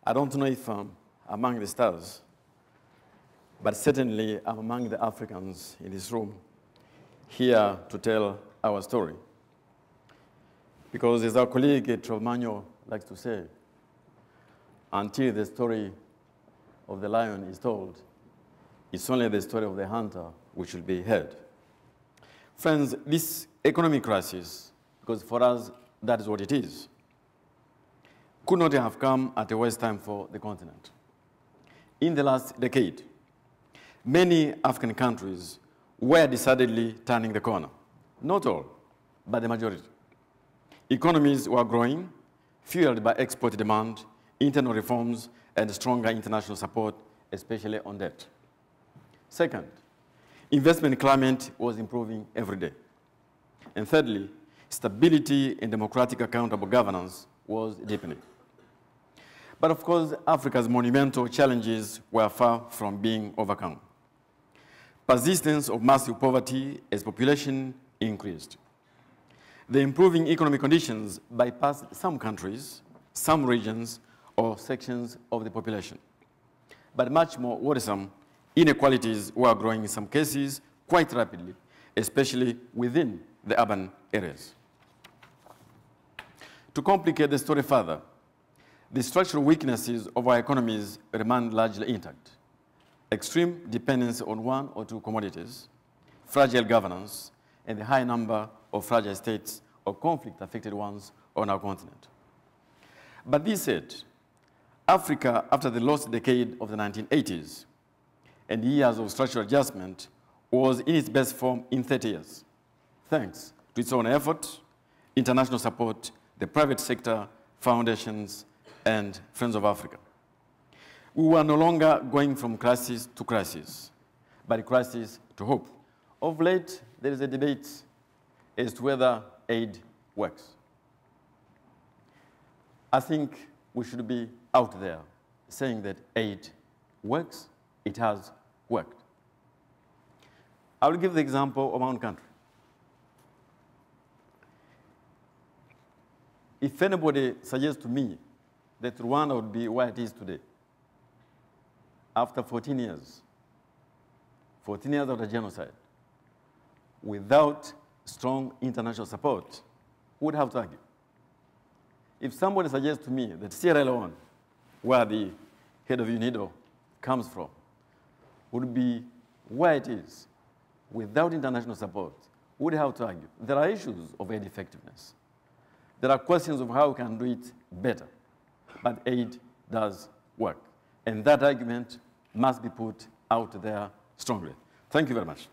I don't know if I'm among the stars, but certainly I'm among the Africans in this room here to tell our story. Because as our colleague Trevmanyo likes to say, until the story of the lion is told, it's only the story of the hunter which will be heard. Friends, this economic crisis, because for us that is what it is, could not have come at a worse time for the continent. In the last decade, many African countries were decidedly turning the corner. Not all, but the majority. Economies were growing, fueled by export demand, internal reforms, and stronger international support, especially on debt. Second, investment climate was improving every day. And thirdly, stability and democratic accountable governance was deepening. But of course, Africa's monumental challenges were far from being overcome. Persistence of massive poverty as population increased. The improving economic conditions bypassed some countries, some regions, or sections of the population. But much more worrisome, inequalities were growing in some cases quite rapidly, especially within the urban areas. To complicate the story further, the structural weaknesses of our economies remain largely intact. Extreme dependence on one or two commodities, fragile governance, and the high number of fragile states or conflict-affected ones on our continent. But this said, Africa, after the lost decade of the 1980s and years of structural adjustment, was in its best form in 30 years, thanks to its own effort, international support, the private sector, foundations, and Friends of Africa. We were no longer going from crisis to crisis, but crisis to hope. Of late, there is a debate as to whether aid works. I think we should be out there saying that aid works, it has worked. I will give the example of my own country. If anybody suggests to me that Rwanda would be where it is today, after 14 years of the genocide, without strong international support, who would have to argue? If somebody suggests to me that Sierra Leone, where the head of UNIDO comes from, would be where it is, without international support, who would have to argue? There are issues of aid effectiveness. There are questions of how we can do it better. But aid does work. And that argument must be put out there strongly. Thank you very much.